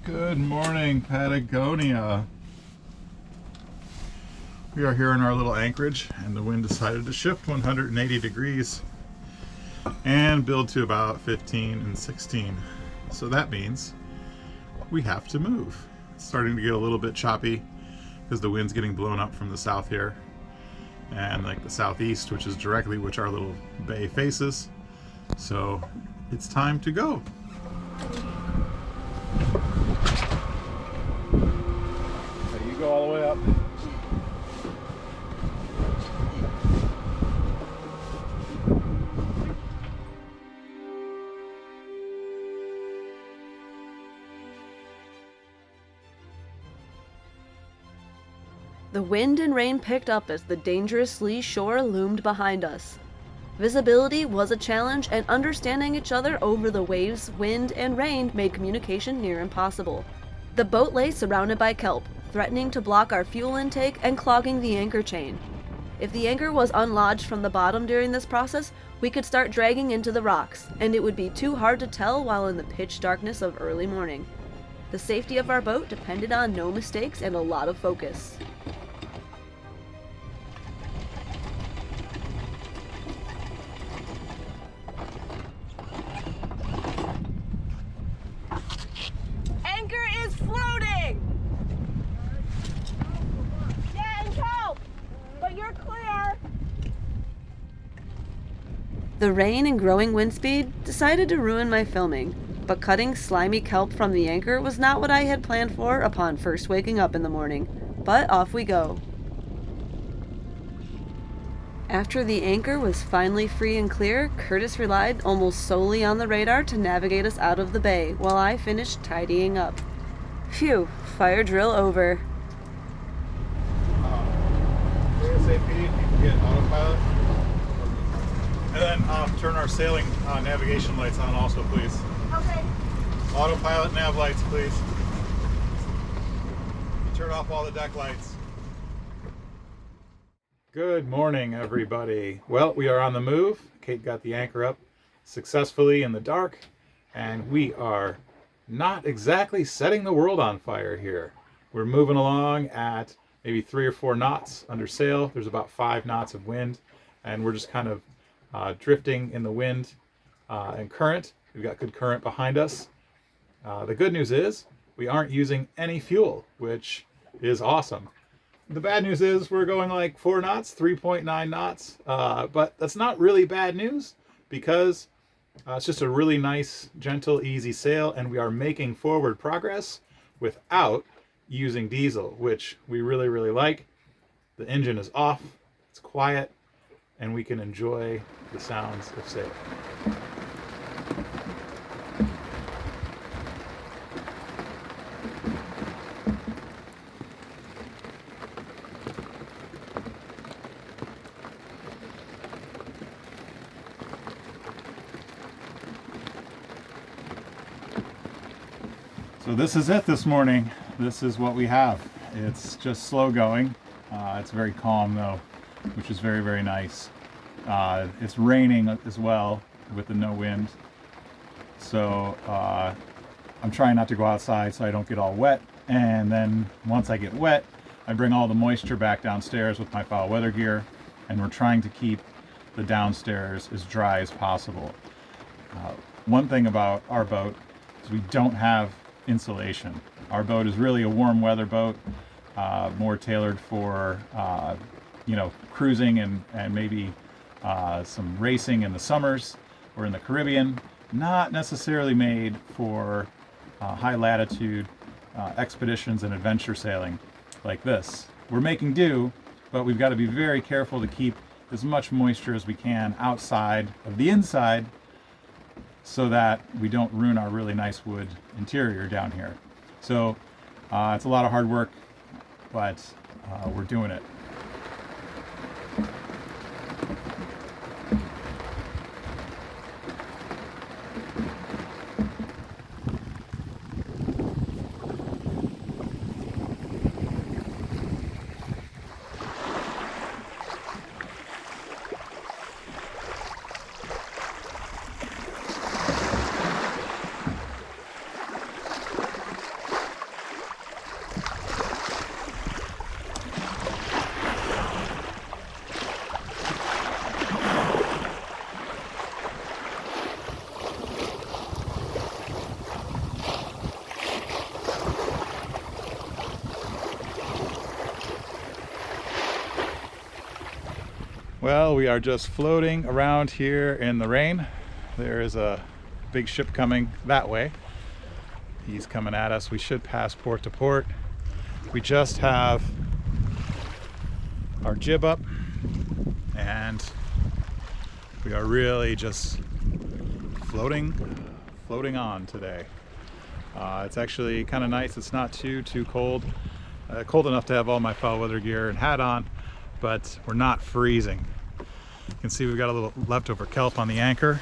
Good morning, Patagonia. We are here in our little anchorage, and the wind decided to shift 180 degrees and build to about 15 and 16. So that means we have to move. It's starting to get a little bit choppy because the wind's getting blown up from the south here, and like the southeast, which is directly which our little bay faces. So it's time to go. So you go all the way up. The wind and rain picked up as the dangerous lee shore loomed behind us. Visibility was a challenge, and understanding each other over the waves, wind, and rain made communication near impossible. The boat lay surrounded by kelp, threatening to block our fuel intake and clogging the anchor chain. If the anchor was unlodged from the bottom during this process, we could start dragging into the rocks, and it would be too hard to tell while in the pitch darkness of early morning. The safety of our boat depended on no mistakes and a lot of focus. Anchor is floating! Yeah, and kelp! But you're clear! The rain and growing wind speed decided to ruin my filming, but cutting slimy kelp from the anchor was not what I had planned for upon first waking up in the morning. But off we go. After the anchor was finally free and clear, Curtis relied almost solely on the radar to navigate us out of the bay while I finished tidying up. Phew, fire drill over. ASAP, you can get autopilot. And then turn our sailing navigation lights on also, please. Okay. Autopilot nav lights, please. Turn off all the deck lights. Good morning, everybody. Well, we are on the move. Kate got the anchor up successfully in the dark, and we are not exactly setting the world on fire here. We're moving along at maybe 3 or 4 knots under sail. There's about 5 knots of wind, and we're just kind of drifting in the wind and current. We've got good current behind us. The good news is we aren't using any fuel, which is awesome. The bad news is we're going like 4 knots, 3.9 knots, but that's not really bad news because it's just a really nice, gentle, easy sail, and we are making forward progress without using diesel, which we really, really like. The engine is off, it's quiet, and we can enjoy the sounds of sail. So this is it this morning. This is what we have. It's just slow going. It's very calm though, which is very, very nice. It's raining as well with the no wind. So I'm trying not to go outside so I don't get all wet. And then once I get wet, I bring all the moisture back downstairs with my foul weather gear. And we're trying to keep the downstairs as dry as possible. One thing about our boat is we don't have insulation. Our boat is really a warm weather boat, more tailored for cruising and maybe some racing in the summers or in the Caribbean. Not necessarily made for high latitude expeditions and adventure sailing like this. We're making do, but we've got to be very careful to keep as much moisture as we can outside of the inside so that we don't ruin our really nice wood interior down here. So it's a lot of hard work, but we're doing it. Well, we are just floating around here in the rain. There is a big ship coming that way. He's coming at us. We should pass port to port. We just have our jib up and we are really just floating on today. It's actually kind of nice. It's not too cold. Cold enough to have all my foul weather gear and hat on, but we're not freezing. You can see we've got a little leftover kelp on the anchor.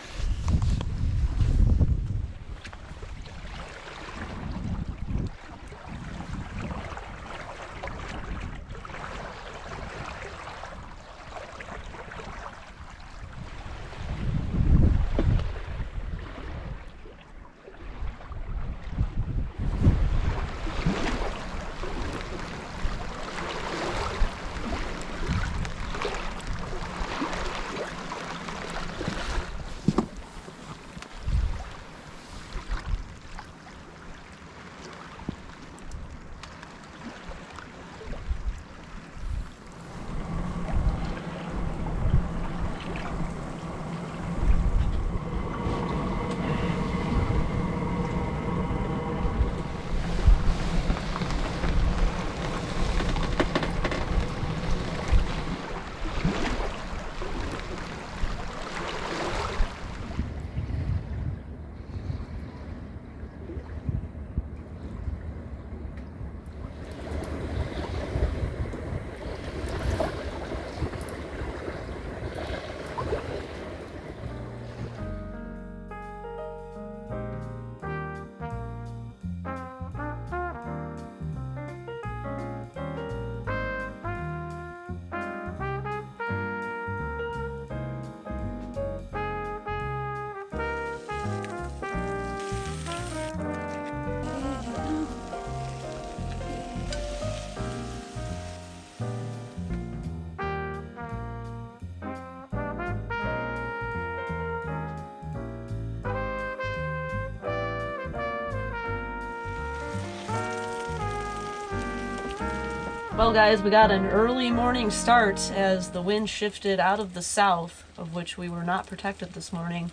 Well guys, we got an early morning start as the wind shifted out of the south, of which we were not protected this morning.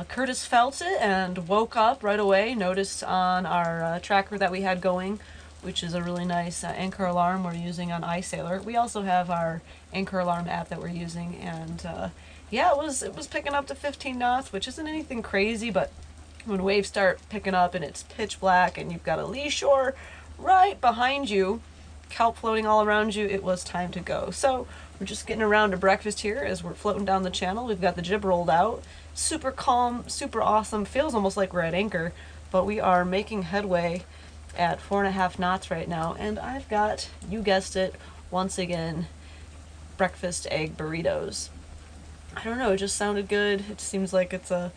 Curtis felt it and woke up right away, noticed on our tracker that we had going, which is a really nice anchor alarm we're using on iSailor. We also have our anchor alarm app that we're using, and yeah, it was picking up to 15 knots, which isn't anything crazy, but when waves start picking up and it's pitch black and you've got a lee shore right behind you, kelp floating all around you, it was time to go. So we're just getting around to breakfast here as we're floating down the channel. We've got the jib rolled out. Super calm, super awesome. Feels almost like we're at anchor, but we are making headway at 4.5 knots right now. And I've got, you guessed it, once again, breakfast egg burritos. I don't know, it just sounded good. It seems like it's a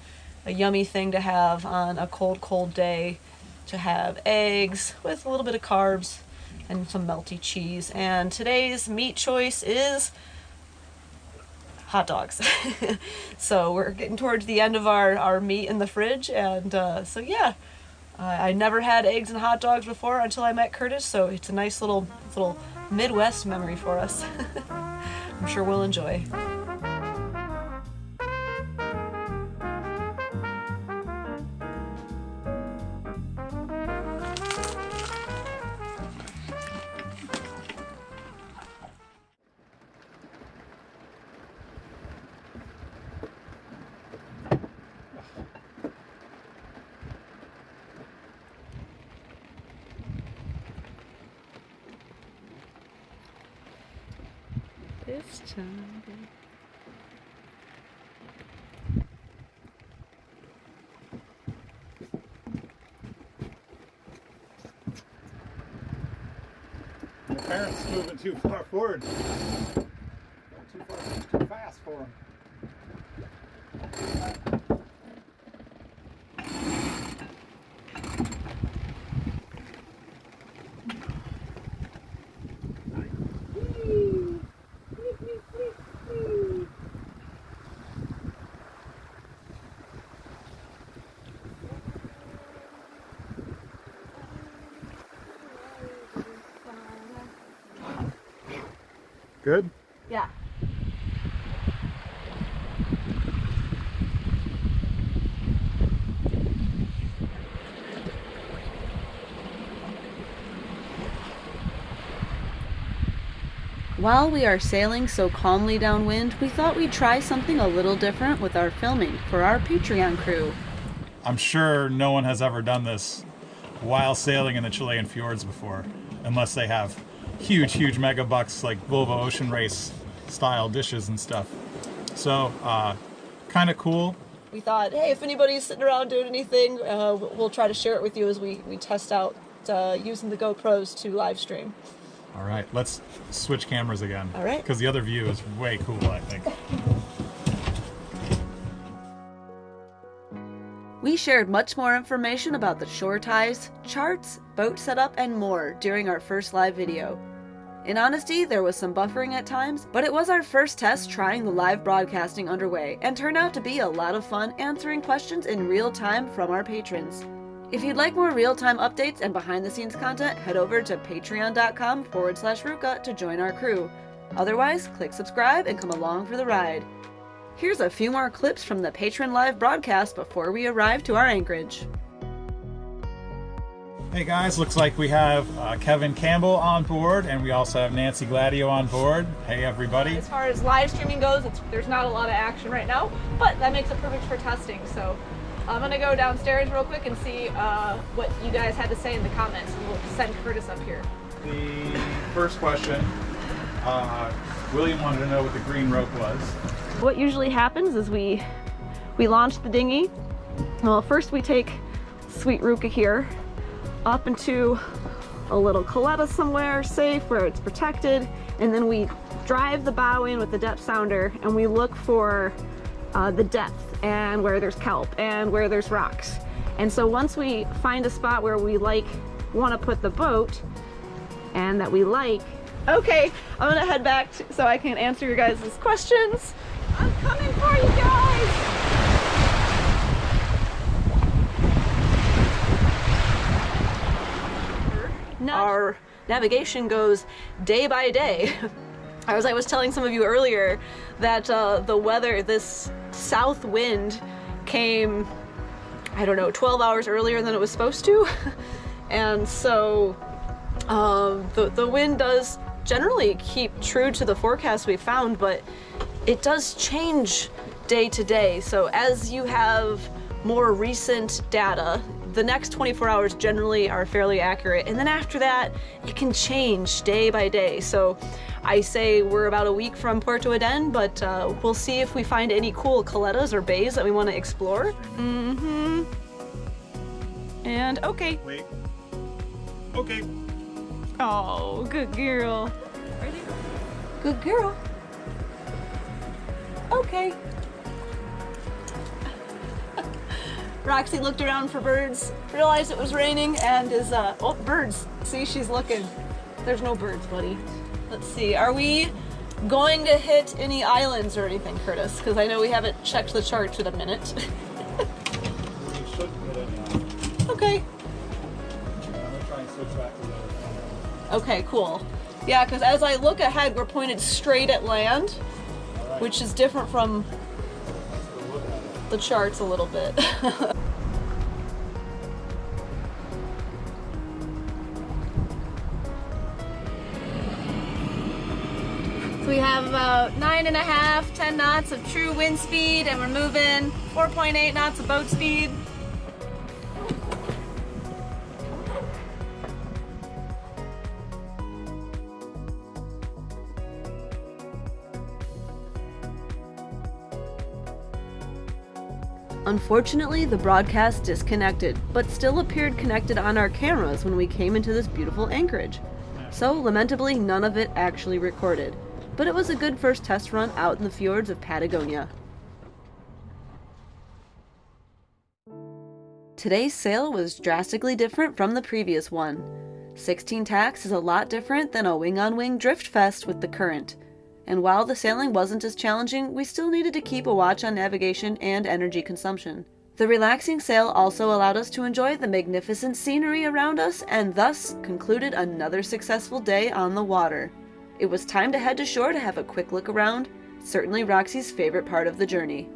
yummy thing to have on a cold day, to have eggs with a little bit of carbs and some melty cheese. And today's meat choice is hot dogs. So we're getting towards the end of our meat in the fridge, and so yeah, I never had eggs and hot dogs before until I met Curtis, so it's a nice little Midwest memory for us. I'm sure we'll enjoy. This time. My parents moving too far forward. Too fast for them. Good? Yeah. While we are sailing so calmly downwind, we thought we'd try something a little different with our filming for our Patreon crew. I'm sure no one has ever done this while sailing in the Chilean fjords before, unless they have huge mega bucks like Volvo Ocean Race style dishes and stuff. So, kind of cool. We thought, hey, if anybody's sitting around doing anything, we'll try to share it with you as we test out using the GoPros to live stream. All right, let's switch cameras again. All right. Because the other view is way cool, I think. We shared much more information about the shore ties, charts, boat setup, and more during our first live video. In honesty, there was some buffering at times, but it was our first test trying the live broadcasting underway and turned out to be a lot of fun answering questions in real time from our patrons. If you'd like more real-time updates and behind-the-scenes content, head over to patreon.com/Ruka to join our crew. Otherwise, click subscribe and come along for the ride. Here's a few more clips from the Patreon live broadcast before we arrive to our anchorage. Hey guys, looks like we have Kevin Campbell on board, and we also have Nancy Gladio on board. Hey everybody. As far as live streaming goes, there's not a lot of action right now, but that makes it perfect for testing. So I'm gonna go downstairs real quick and see what you guys had to say in the comments, and we'll send Curtis up here. The first question, William wanted to know what the green rope was. What usually happens is we launch the dinghy. Well, first we take Sweet Ruka here up into a little coletta somewhere safe where it's protected, and then we drive the bow in with the depth sounder and we look for the depth and where there's kelp and where there's rocks. And so once we find a spot where we want to put the boat and that we like, okay, I'm gonna head back so I can answer your guys' questions. I'm coming for you guys! Our navigation goes day by day. As I was telling some of you earlier, that the weather, this south wind came, I don't know, 12 hours earlier than it was supposed to. And so the wind does generally keep true to the forecast we found, but it does change day to day. So as you have more recent data, the next 24 hours generally are fairly accurate, and then after that it can change day by day. So I say we're about a week from Puerto Eden, but we'll see if we find any cool coletas or bays that we want to explore. And okay. Wait. Okay. Oh, good girl. Good girl. Okay. Roxy looked around for birds, realized it was raining, and is, oh, birds. See, she's looking. There's no birds, buddy. Let's see, are we going to hit any islands or anything, Curtis? Because I know we haven't checked the charts in a minute. We shouldn't hit any islands. Okay. I'm gonna try and switch back to the other camera. Okay, cool. Yeah, because as I look ahead, we're pointed straight at land, Alright. which is different from Let's go look at it. the charts a little bit. So we have about 9.5, 10 knots of true wind speed, and we're moving 4.8 knots of boat speed. Unfortunately, the broadcast disconnected, but still appeared connected on our cameras when we came into this beautiful anchorage. So, lamentably, none of it actually recorded. But it was a good first test run out in the fjords of Patagonia. Today's sail was drastically different from the previous one. 16 tacks is a lot different than a wing-on-wing drift fest with the current. And while the sailing wasn't as challenging, we still needed to keep a watch on navigation and energy consumption. The relaxing sail also allowed us to enjoy the magnificent scenery around us and thus concluded another successful day on the water. It was time to head to shore to have a quick look around, certainly Roxy's favorite part of the journey.